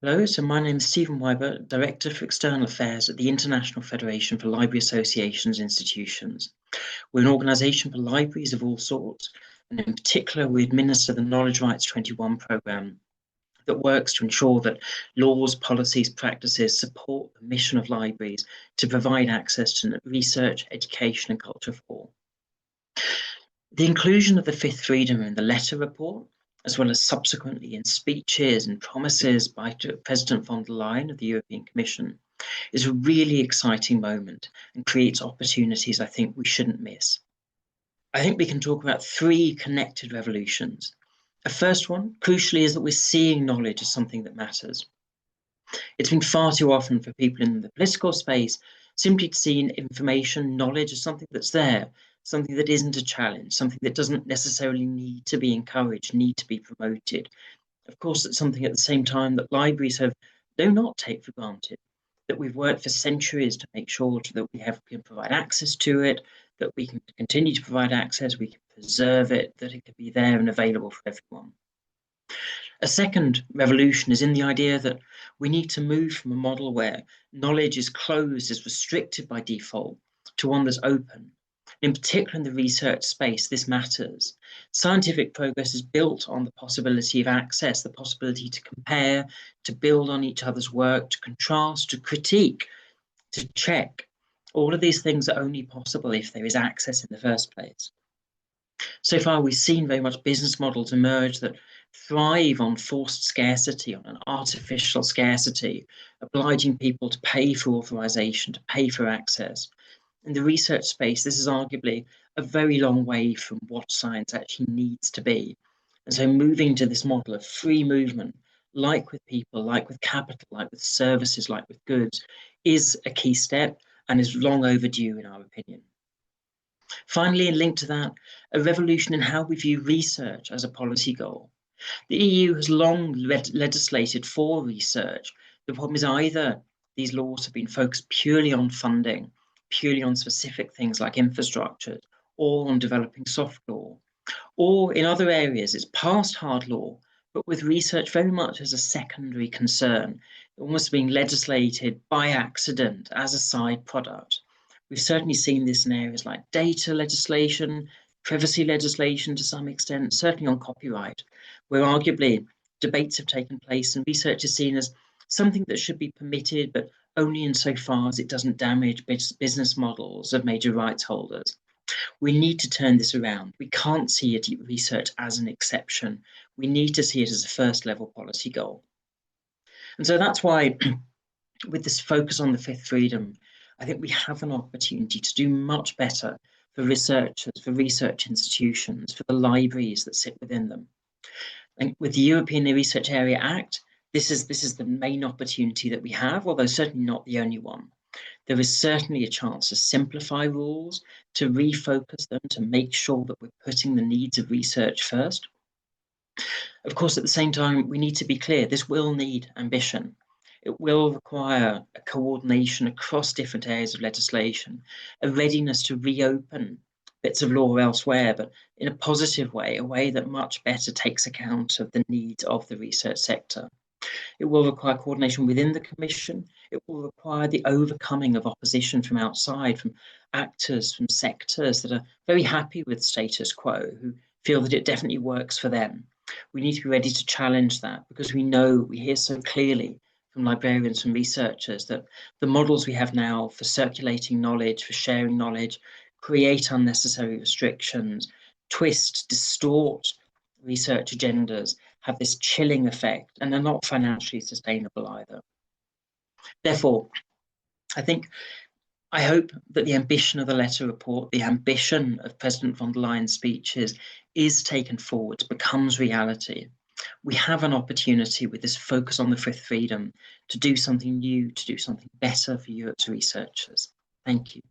Hello, so my name is Stephen Wyber, Director for External Affairs at the International Federation for Library Associations and Institutions. We're an organisation for libraries of all sorts, and in particular we administer the Knowledge Rights 21 programme that works to ensure that laws, policies, practices support the mission of libraries to provide access to research, education and culture for all. The inclusion of the fifth freedom in the letter report, as well as subsequently in speeches and promises by President von der Leyen of the European Commission, is a really exciting moment and creates opportunities I think we shouldn't miss. I think we can talk about three connected revolutions. The first one, crucially, is that we're seeing knowledge as something that matters. It's been far too often for people in the political space simply to see information, knowledge as something that's there, something that isn't a challenge, something that doesn't necessarily need to be encouraged, need to be promoted. Of course, it's something at the same time that libraries do not take for granted, that we've worked for centuries to make sure that we can provide access to it, that we can continue to provide access, we can preserve it, that it can be there and available for everyone. A second revolution is in the idea that we need to move from a model where knowledge is closed, is restricted by default, to one that's open. In particular, in the research space, this matters. Scientific progress is built on the possibility of access, the possibility to compare, to build on each other's work, to contrast, to critique, to check. All of these things are only possible if there is access in the first place. So far, we've seen very much business models emerge that thrive on forced scarcity, on an artificial scarcity, obliging people to pay for authorization, to pay for access. In the research space, this is arguably a very long way from what science actually needs to be. And so moving to this model of free movement, like with people, like with capital, like with services, like with goods, is a key step and is long overdue in our opinion. Finally, and linked to that, a revolution in how we view research as a policy goal. The EU has long legislated for research. The problem is either these laws have been focused purely on funding, purely on specific things like infrastructure, or on developing soft law, or in other areas it's passed hard law, but with research very much as a secondary concern, almost being legislated by accident as a side product. We've certainly seen this in areas like data legislation, privacy legislation to some extent, certainly on copyright, where arguably debates have taken place and research is seen as something that should be permitted, but only insofar as it doesn't damage business models of major rights holders. We need to turn this around. We can't see research as an exception. We need to see it as a first level policy goal. And so that's why with this focus on the fifth freedom, I think we have an opportunity to do much better for researchers, for research institutions, for the libraries that sit within them. And with the European Research Area Act, this is the main opportunity that we have, although certainly not the only one. There is certainly a chance to simplify rules, to refocus them, to make sure that we're putting the needs of research first. Of course, at the same time, we need to be clear, this will need ambition. It will require a coordination across different areas of legislation, a readiness to reopen bits of law elsewhere, but in a positive way, a way that much better takes account of the needs of the research sector. It will require coordination within the Commission. It will require the overcoming of opposition from outside, from actors, from sectors that are very happy with status quo, who feel that it definitely works for them. We need to be ready to challenge that because we hear so clearly from librarians and researchers that the models we have now for circulating knowledge, for sharing knowledge, create unnecessary restrictions, twist, distort research agendas, have this chilling effect, and they're not financially sustainable either. Therefore, I hope that the ambition of the letter report, the ambition of President von der Leyen's speeches is taken forward, becomes reality. We have an opportunity with this focus on the fifth freedom to do something new, to do something better for Europe's researchers. Thank you.